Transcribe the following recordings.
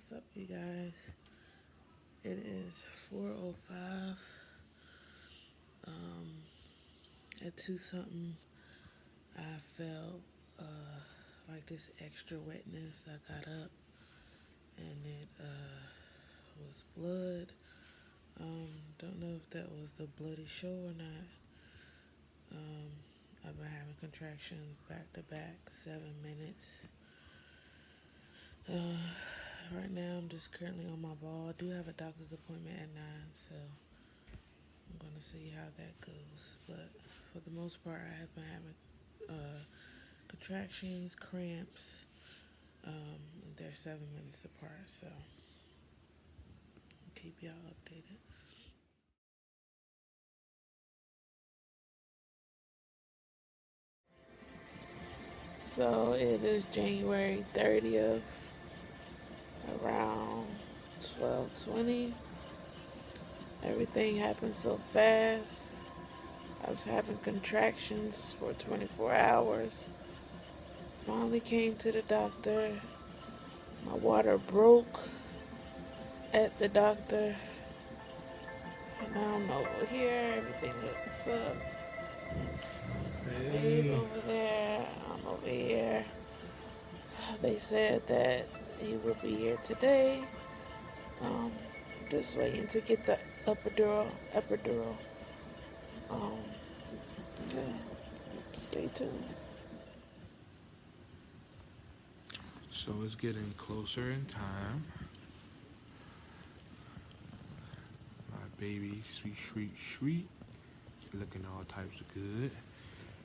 What's up, you guys? It is 4:05. Um, at 2 something, I felt like this extra wetness. I got up and it was blood. Don't know if that was the bloody show or not. Um, I've been having contractions back to back, 7 minutes. Uh, right now, I'm just currently on my ball. I do have a doctor's appointment at 9, so I'm gonna see how that goes. But for the most part, I have been having contractions, cramps. They're 7 minutes apart, so I'll keep y'all updated. So it is January 30th, around 12:20. Everything happened so fast. I was having contractions for 24 hours. Finally came to the doctor. My water broke at the doctor. And now I'm over here. Everything looks up. Babe over there. I'm over here. They said that he will be here today. Um, just waiting to get the epidural. Um, yeah. Stay tuned. So it's getting closer in time. My baby, sweet, looking all types of good.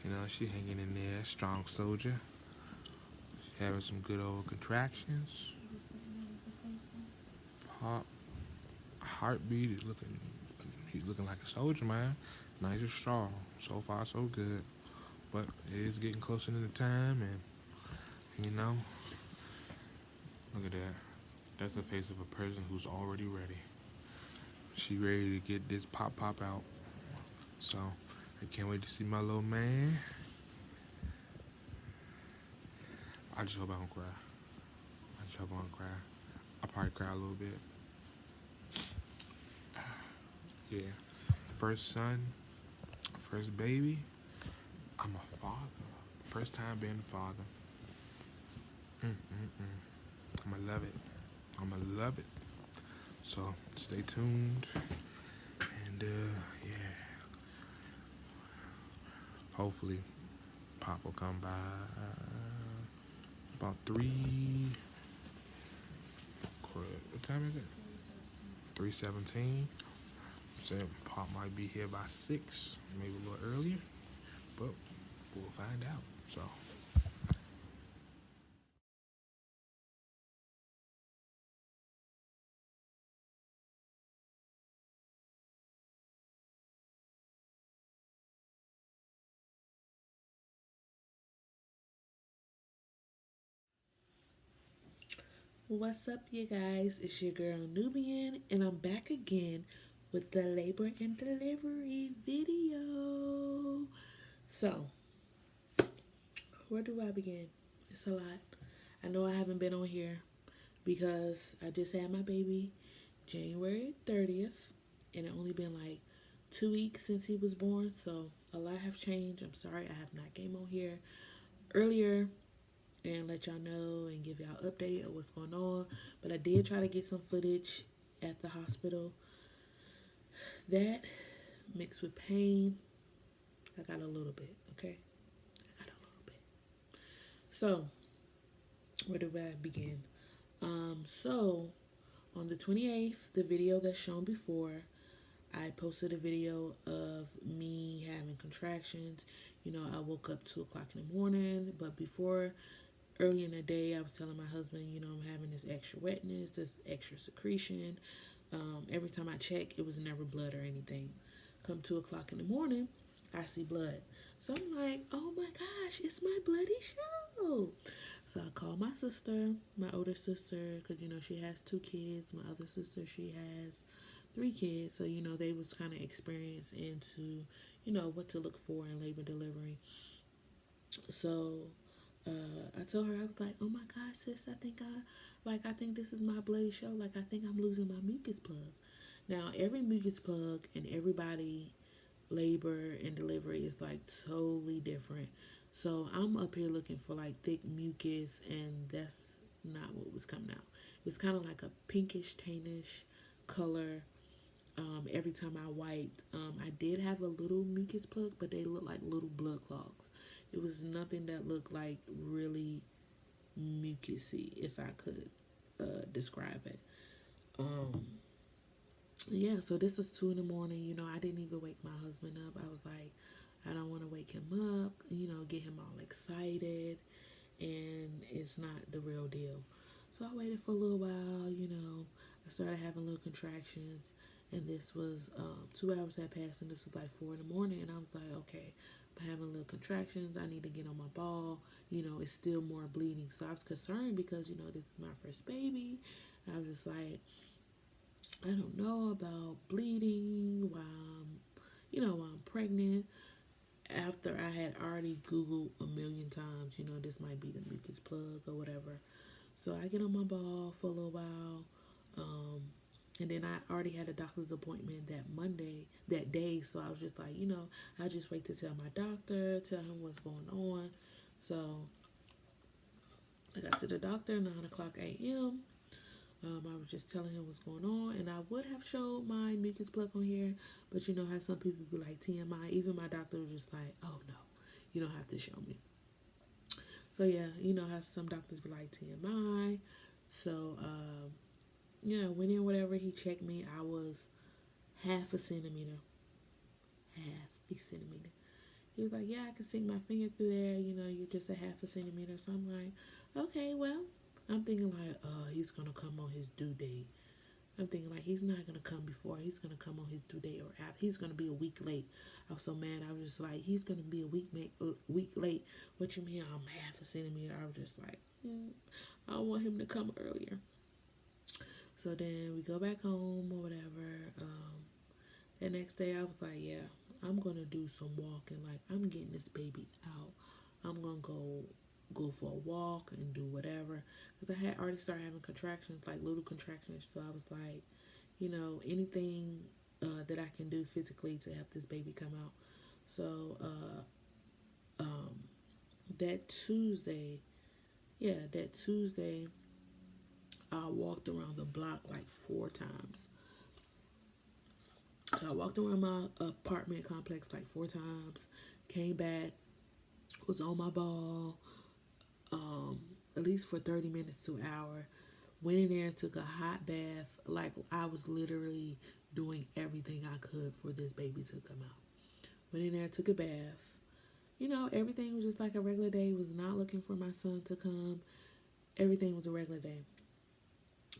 You know, she hanging in there, strong soldier. She having some good old contractions. Pop, heartbeat is looking, he's looking like a soldier, man. Nice and strong. So far, so good. But it is getting closer to the time, and you know, look at that. That's the face of a person who's already ready. She ready to get this pop out. So I can't wait to see my little man. I just hope I don't cry. I just hope I don't cry. I'll probably cry a little bit. Yeah. First son, first baby. I'm a father. First time being a father. I'ma love it. I'ma love it. So stay tuned. And yeah. Hopefully Pop will come by about 3. What time is it? 3:17. Said Pop might be here by 6, maybe a little earlier, but we'll find out. So What's up, you guys? It's your girl Nubian, and I'm back again with the labor and delivery video. So, where do I begin? It's a lot. I know I haven't been on here because I just had my baby January 30th, and it only been like 2 weeks since he was born, so a lot have changed. I'm sorry I have not came on here earlier and let y'all know and give y'all update of what's going on. But I did try to get some footage at the hospital. That mixed with pain, I got a little bit, okay? I got a little bit. So, where do I begin? So on the 28th, the video that's shown before, I posted a video of me having contractions. You know, I woke up 2 o'clock in the morning, but before, early in the day, I was telling my husband, you know, I'm having this extra wetness, this extra secretion. Every time I check, it was never blood or anything. Come 2 o'clock in the morning, I see blood. So I'm like, oh my gosh, it's my bloody show. So I called my sister, my older sister, because, you know, she has 2 kids. My other sister, she has 3 kids. So, you know, they was kind of experienced into, you know, what to look for in labor delivery. So I told her, I was like, oh my gosh, sis, I think this is my bloody show. Like, I think I'm losing my mucus plug. Now, every mucus plug and everybody labor and delivery is like totally different. So I'm up here looking for like thick mucus, and that's not what was coming out. It's kind of like a pinkish, tannish color. Every time I wiped, I did have a little mucus plug, but they looked like little blood clogs. It was nothing that looked like really mucusy, if I could describe it. Um, yeah, so this was 2 in the morning. I didn't even wake my husband up. I was like, I don't want to wake him up, get him all excited, and it's not the real deal. So I waited for a little while. I started having little contractions, and this was 2 hours had passed, and this was like 4 in the morning, and I was like, okay, I'm having little contractions. I need to get on my ball. It's still more bleeding. So I was concerned because, this is my first baby. I was just like, I don't know about bleeding while I'm pregnant. After I had already Googled a million times, this might be the mucus plug or whatever. So I get on my ball for a little while. Um, and then I already had a doctor's appointment that day. So I was just like, I just wait to tell my doctor, tell him what's going on. So I got to the doctor 9 o'clock a.m. I was just telling him what's going on, and I would have showed my mucus plug on here, but you know how some people be like TMI. Even my doctor was just like, "Oh no, you don't have to show me." So yeah, you know how some doctors be like TMI. So yeah, went in whatever. He checked me. I was half a centimeter, half a centimeter. He was like, "Yeah, I can stick my finger through there. You're just a half a centimeter." So I'm like, "Okay, well." I'm thinking like, he's gonna come on his due date. I'm thinking like he's not gonna come before. He's gonna come on his due date or after. He's gonna be a week late. I was so mad. I was just like, he's gonna be a week late. What you mean? I'm half a centimeter. I was just like, I want him to come earlier. So then we go back home or whatever. The next day I was like, yeah, I'm gonna do some walking. Like I'm getting this baby out. I'm gonna go for a walk and do whatever because I had already started having contractions, like little contractions. So I was like, anything that I can do physically to help this baby come out. So um, that Tuesday, that Tuesday, I walked around the block like 4 times. So I walked around my apartment complex like 4 times, came back, was on my ball, at least for 30 minutes to an hour. Went in there and took a hot bath. Like I was literally doing everything I could for this baby to come out. Went in there, took a bath. Everything was just like a regular day. Was not looking for my son to come. Everything was a regular day.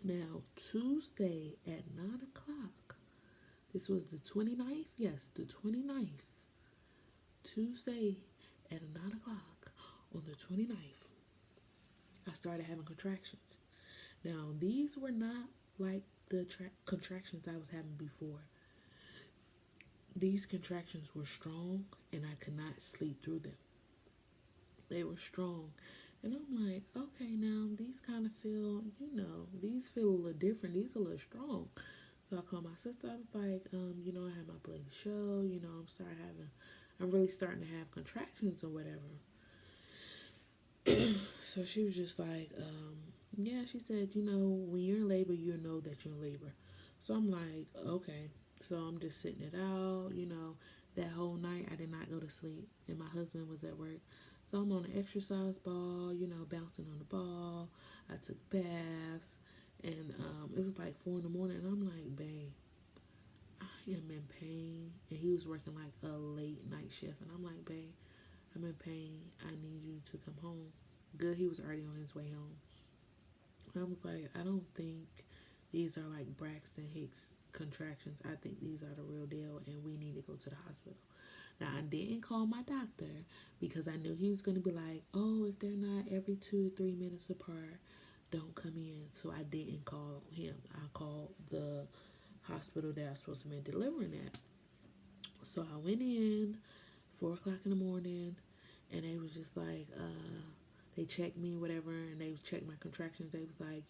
Now, Tuesday at 9 o'clock. This was the 29th? Yes, the 29th. Tuesday at 9 o'clock on the 29th, I started having contractions. Now, these were not like the contractions I was having before. These contractions were strong and I could not sleep through them. They were strong. And I'm like, okay, now these kind of feel, these feel a little different. These are a little strong. So I called my sister. I was like, I had my bloody show. I'm really starting to have contractions or whatever. So she was just like, yeah, she said, when you're in labor, you'll know that you're in labor. So I'm like, okay. So I'm just sitting it out, That whole night I did not go to sleep, and my husband was at work. So I'm on an exercise ball, bouncing on the ball. I took baths, and it was like 4 in the morning, and I'm like, babe, I am in pain. And he was working like a late night shift, and I'm like, babe, I'm in pain. I need you to come home. Good, he was already on his way home. I was like, I don't think these are like Braxton Hicks contractions. I think these are the real deal, and we need to go to the hospital. Now, I didn't call my doctor because I knew he was going to be like, oh, if they're not every 2 to 3 minutes apart, don't come in. So I didn't call him. I called the hospital that I was supposed to be delivering at. So I went in 4 o'clock in the morning, and they was just like, they checked me, whatever, and they checked my contractions. They was like,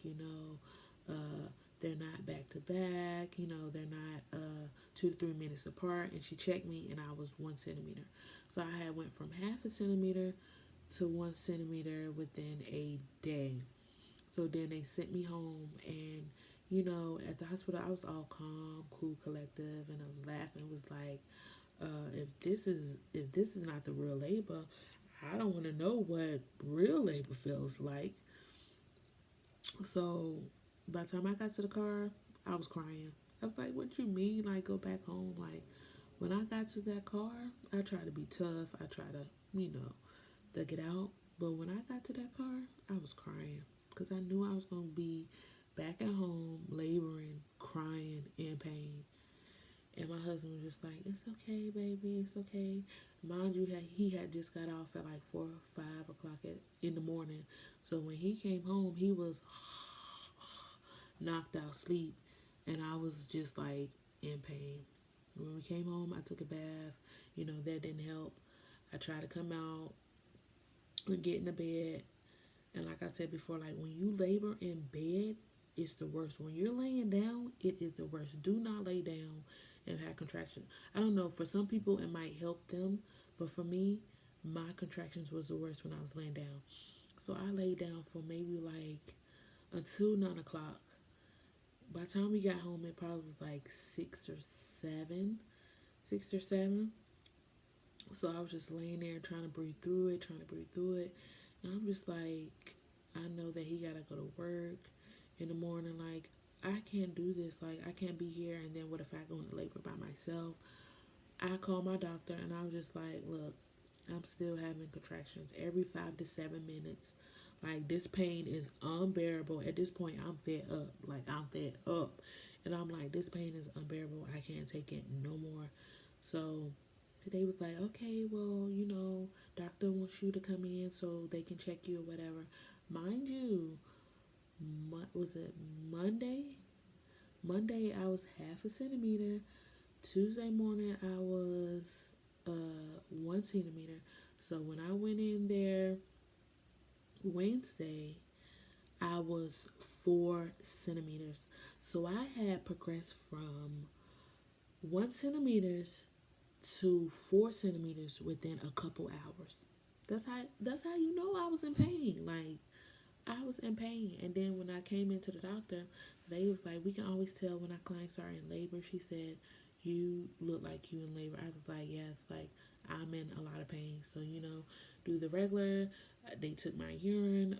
they're not back to back, they're not 2 to 3 minutes apart. And she checked me, and I was 1 centimeter. So I had went from half a centimeter to 1 centimeter within a day. So then they sent me home, and at the hospital, I was all calm, cool, collective, and I was laughing. It was like, if this is not the real labor, I don't want to know what real labor feels like. So by the time I got to the car, I was crying. I was like, "What you mean? Like go back home?" Like when I got to that car, I tried to be tough. I tried to, thug it out. But when I got to that car, I was crying because I knew I was gonna be back at home, laboring, crying, in pain. And my husband was just like, "It's okay, baby, it's okay." Mind you, he had just got off at like 4 or 5 o'clock in the morning. So when he came home, he was knocked out sleep, and I was just like in pain. When we came home, I took a bath. That didn't help. I tried to come out and get in the bed. And like I said before, like when you labor in bed, it's the worst. When you're laying down, it is the worst. Do not lay down and have contractions. I don't know. For some people, it might help them, but for me, my contractions was the worst when I was laying down. So I laid down for maybe like until 9 o'clock. By the time we got home, it probably was like 6 or 7, 6 or 7. So I was just laying there trying to breathe through it, trying to breathe through it. And I'm just like, I know that he gotta go to work in the morning. Like, I can't do this. Like, I can't be here. And then what if I go into labor by myself? I called my doctor, and I was just like, look, I'm still having contractions every 5 to 7 minutes. Like, this pain is unbearable. At this point, I'm fed up. Like, I'm fed up. And I'm like, this pain is unbearable. I can't take it no more. So they was like, okay, well, doctor wants you to come in so they can check you or whatever. Mind you, was it Monday? Monday, I was half a centimeter. Tuesday morning, I was 1 centimeter. So when I went in there Wednesday, I was 4 centimeters. So I had progressed from 1 centimeters to 4 centimeters within a couple hours. That's how I was in pain. Like I was in pain. And then when I came into the doctor, they was like, we can always tell when our clients are in labor. She said, you look like you in labor. I was like, yes, like I'm in a lot of pain. So, do the regular. They took my urine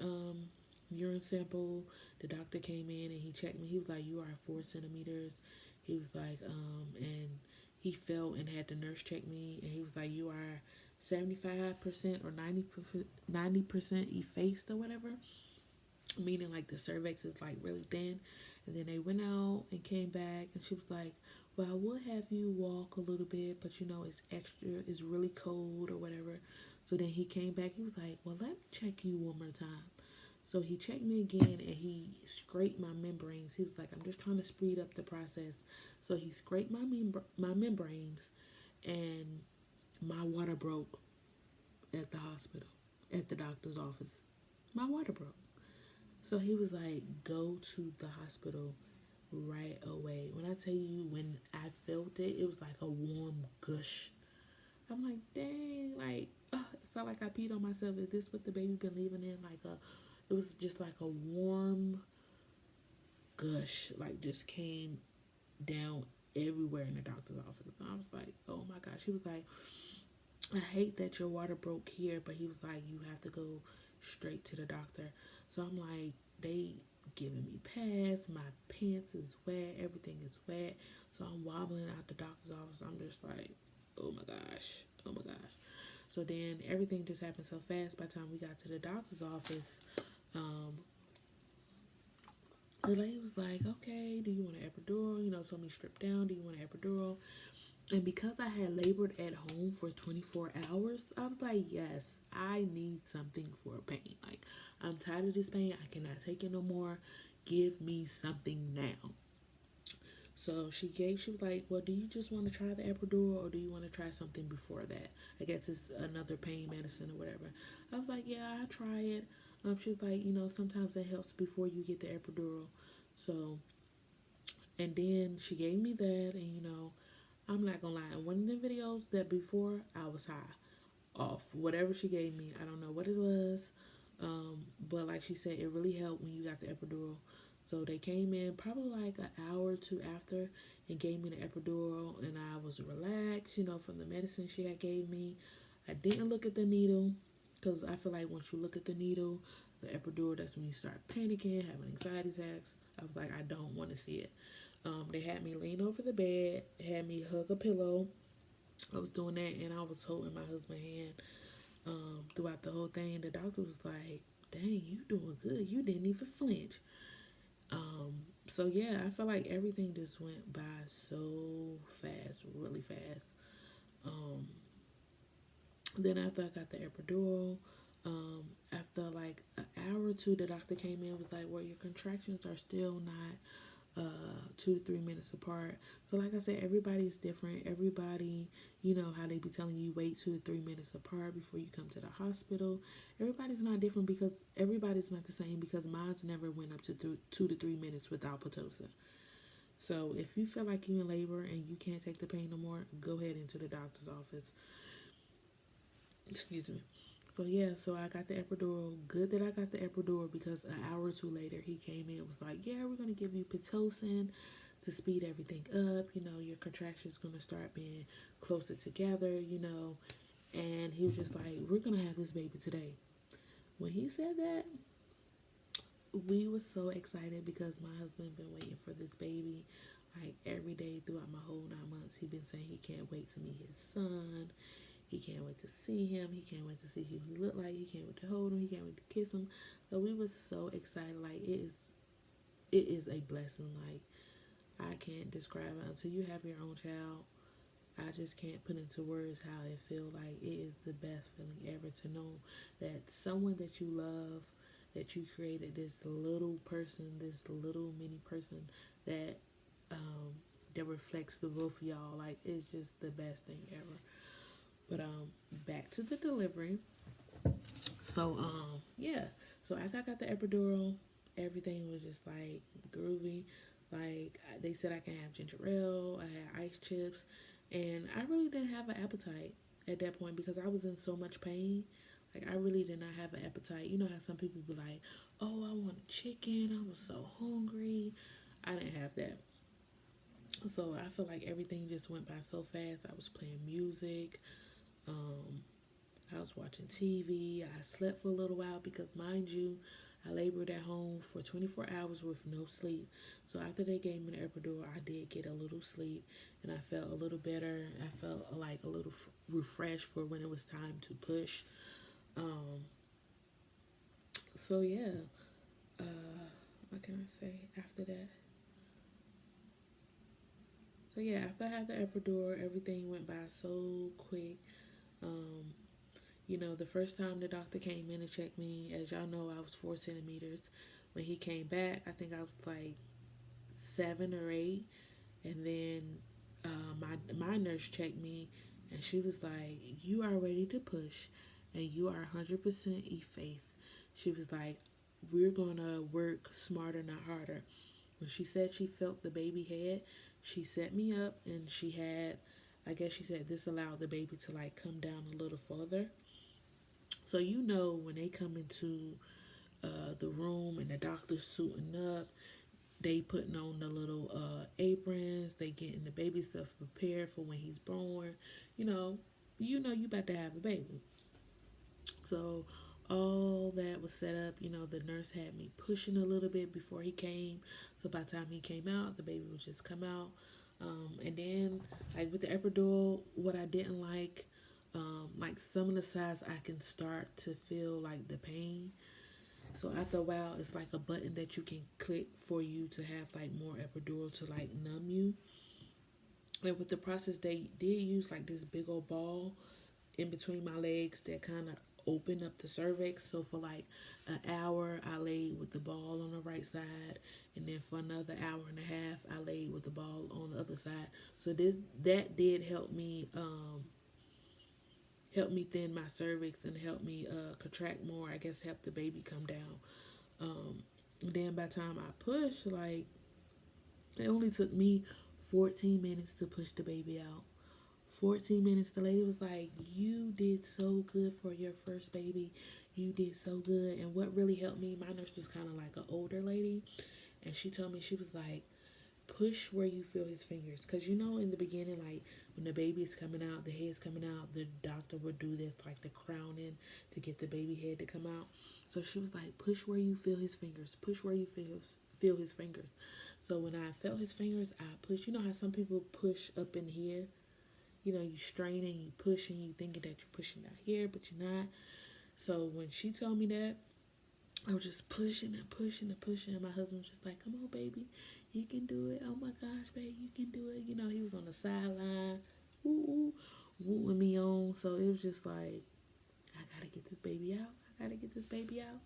sample. The doctor came in and he checked me. He was like, you are 4 centimeters. He was like, and he felt and had the nurse check me, and he was like, you are 75% or 90% effaced or whatever, meaning like the cervix is like really thin. And then they went out and came back, and she was like, well, I will have you walk a little bit, but it's it's really cold or whatever. So then he came back, he was like, well, let me check you one more time. So he checked me again, and he scraped my membranes. He was like, I'm just trying to speed up the process. So he scraped my membranes, and my water broke at the hospital, at the doctor's office. My water broke. So he was like, go to the hospital right away. When I tell you, when I felt it, it was like a warm gush. I'm like, dang, like, it felt like I peed on myself. Is this what the baby been leaving in? It was just like a warm gush, like just came down everywhere in the doctor's office. And I was like, oh my gosh. He was like, I hate that your water broke here, but he was like, you have to go straight to the doctor. So I'm like, they giving me pads, my pants is wet, everything is wet. So I'm wobbling out the doctor's office. I'm just like, oh my gosh, oh my gosh. So then everything just happened so fast. By the time we got to the doctor's office, um, the lady was like, okay, do you want an epidural? Told me strip down, do you want an epidural? And because I had labored at home for 24 hours, I was like, yes, I need something for pain. Like, I'm tired of this pain. I cannot take it no more. Give me something now. So she was like, well, do you just want to try the epidural or do you want to try something before that? I guess it's another pain medicine or whatever. I was like, yeah, I'll try it. She was like, sometimes it helps before you get the epidural. So, and then she gave me that, and I'm not gonna lie. In one of the videos that before, I was high off whatever she gave me. I don't know what it was, but like she said, it really helped when you got the epidural. So they came in probably like an hour or two after and gave me the epidural, and I was relaxed, from the medicine she had gave me. I didn't look at the needle because I feel like once you look at the needle, the epidural, that's when you start panicking, having anxiety attacks. I was like, I don't want to see it. They had me lean over the bed, had me hug a pillow. I was doing that, and I was holding my husband's hand throughout the whole thing. The doctor was like, dang, you doing good. You didn't even flinch. So yeah, I felt like everything just went by so fast, really fast. Um, then after I got the epidural, after like an hour or two, the doctor came in, was like, well, your contractions are still not 2 to 3 minutes apart. So like I said, everybody's different. Everybody, how they be telling you wait 2 to 3 minutes apart before you come to the hospital. Everybody's not different because everybody's not the same, because mine's never went up to 2 to 3 minutes without Pitocin. So if you feel like you're in labor and you can't take the pain no more, go ahead into the doctor's office. Excuse me. So yeah, so I got the epidural. Good that I got the epidural, because an hour or two later he came in and was like, yeah, we're gonna give you Pitocin to speed everything up. Your contractions gonna start being closer together. And he was just like, we're gonna have this baby today. When he said that, we was so excited because my husband been waiting for this baby like every day throughout my whole 9 months. He been saying he can't wait to meet his son. He can't wait to see him. He can't wait to see who he look like. He can't wait to hold him. He can't wait to kiss him. So we was so excited. Like it is a blessing. Like I can't describe it until you have your own child. I just can't put into words how it feel. Like it is the best feeling ever to know that someone that you love, that you created, this little person, this little mini person that um that reflects the both of y'all. Like it's just the best thing ever. But back to the delivery. So yeah. So after I got the epidural, everything was just like groovy. Like they said I can have ginger ale, I had ice chips, and I really didn't have an appetite at that point because I was in so much pain. Like I really did not have an appetite. You know how some people be like, "Oh, I want chicken. I was so hungry." I didn't have that. So I feel like everything just went by so fast. I was playing music. Um, I was watching TV. I slept for a little while because, mind you, I labored at home for 24 hours with no sleep. So after they gave me the epidural, I did get a little sleep, and I felt a little better. I felt like a little refreshed for when it was time to push. Um, so yeah, what can I say after that? So yeah, after I had the epidural, everything went by so quick. Um, the first time the doctor came in and checked me, as y'all know, I was 4 centimeters. When he came back, I think I was like 7 or 8. And then my nurse checked me, and she was like, "You are ready to push, and you are 100% effaced." She was like, "We're gonna work smarter, not harder." When she said she felt the baby head, she set me up, and she had, I guess she said this allowed the baby to like come down a little further. So when they come into the room and the doctor's suiting up, they putting on the little aprons, they getting the baby stuff prepared for when he's born. You know, you about to have a baby. So all that was set up. The nurse had me pushing a little bit before he came. So by the time he came out, the baby would just come out. And then, like with the epidural, what I didn't like some of the sides I can start to feel like the pain. So after a while, it's like a button that you can click for you to have like more epidural to like numb you. And with the process, they did use like this big old ball in between my legs that kind of open up the cervix. So for like an hour, I laid with the ball on the right side, and then for another hour and a half, I laid with the ball on the other side. So this that did help me thin my cervix and help me contract more. I guess help the baby come down. Then by the time I pushed, like it only took me 14 minutes to push the baby out. 14 minutes. The lady was like, "You did so good for your first baby. You did so good." And what really helped me, my nurse was kind of like an older lady. And she told me, she was like, push where you feel his fingers. Because you know, in the beginning, like when the baby is coming out, the head's coming out, the doctor would do this, like the crowning to get the baby head to come out. So she was like, push where you feel his fingers. Push where you feel his fingers. So when I felt his fingers, I pushed. You know how some people push up in here? You know, you strain and you push and you thinking that you're pushing out here, but you're not. So when she told me that, I was just pushing and pushing and pushing. And my husband was just like, "Come on, baby. You can do it. Oh my gosh, baby, you can do it." You know, he was on the sideline, woo, wooing me on. So it was just like, I gotta get this baby out. I gotta get this baby out.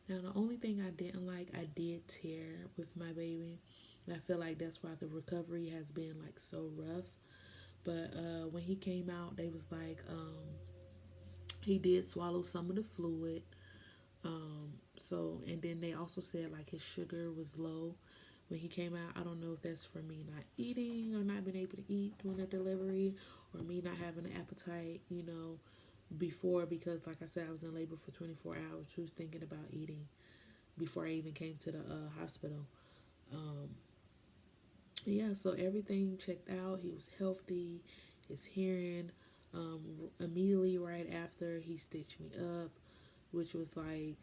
Now, the only thing I didn't like, I did tear with my baby. And I feel like that's why the recovery has been like so rough. But when he came out, they was like, he did swallow some of the fluid. So, and then they also said like his sugar was low when he came out. I don't know if that's for me not eating or not being able to eat during the delivery, or me not having an appetite, you know, before, because like I said, I was in labor for 24 hours. Who's thinking about eating before I even came to the hospital? Um, yeah, so everything checked out. He was healthy. His hearing, immediately right after, he stitched me up, which was like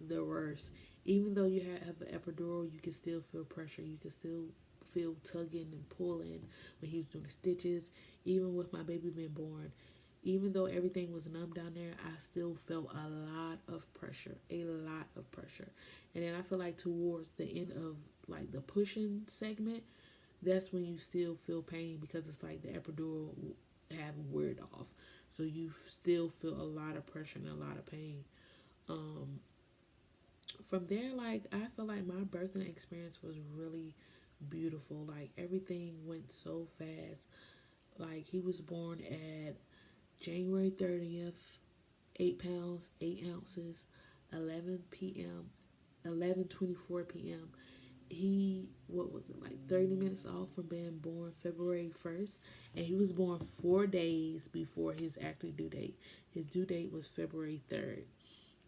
the worst. Even though you have an epidural, you can still feel pressure. You can still feel tugging and pulling when he was doing the stitches. Even with my baby being born, even though everything was numb down there, I still felt a lot of pressure, a lot of pressure. And then I feel like towards the end of like the pushing segment, that's when you still feel pain, because it's like the epidural have weared off. So you still feel a lot of pressure and a lot of pain. Um, from there, like I feel like my birthing experience was really beautiful. Like everything went so fast. Like he was born at January 30th, 8 pounds, 8 ounces, 11 p.m., 11:24 p.m. He, what was it, like 30 minutes off from being born February 1st, and he was born 4 days before his actual due date. His due date was February 3rd.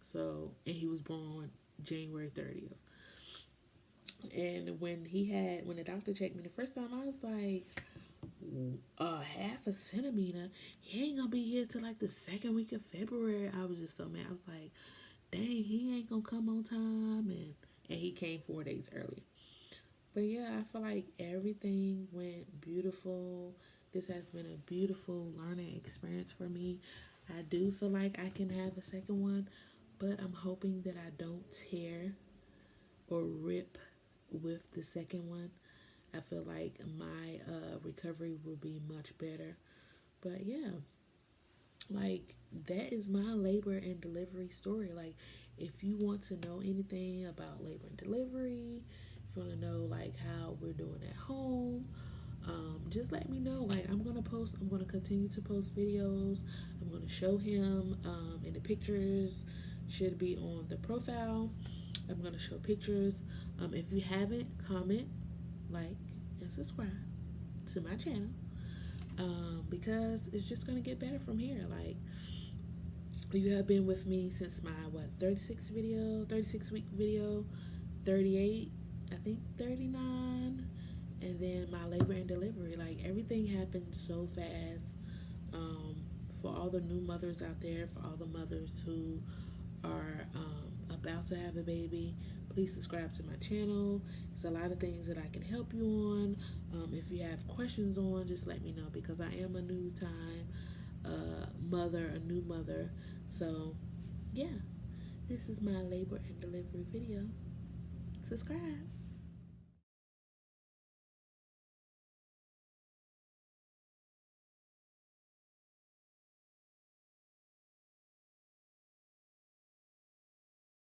So, and he was born January 30th. And when the doctor checked me the first time, I was like, half a centimeter. He ain't gonna be here till like the second week of February. I was just so mad. I was like, dang, he ain't gonna come on time, and he came 4 days early. But yeah, I feel like everything went beautiful. This has been a beautiful learning experience for me. I do feel like I can have a second one, but I'm hoping that I don't tear or rip with the second one. I feel like my recovery will be much better. But yeah, like that is my labor and delivery story. Like, if you want to know anything about labor and delivery, if you want to know like how we're doing at home, just let me know. Like, I'm gonna continue to post videos. I'm gonna show him, and the pictures should be on the profile. I'm gonna show pictures. If you haven't, comment, like, and subscribe to my channel, because it's just gonna get better from here. Like, you have been with me since my 36 week video, 38, I think 39, and then my labor and delivery. Like, everything happened so fast. Um, for all the new mothers out there, for all the mothers who are about to have a baby, please subscribe to my channel. It's a lot of things that I can help you on. If you have questions on, just let me know, because I am a new time mother, a new mother. So yeah, this is my labor and delivery video. Subscribe.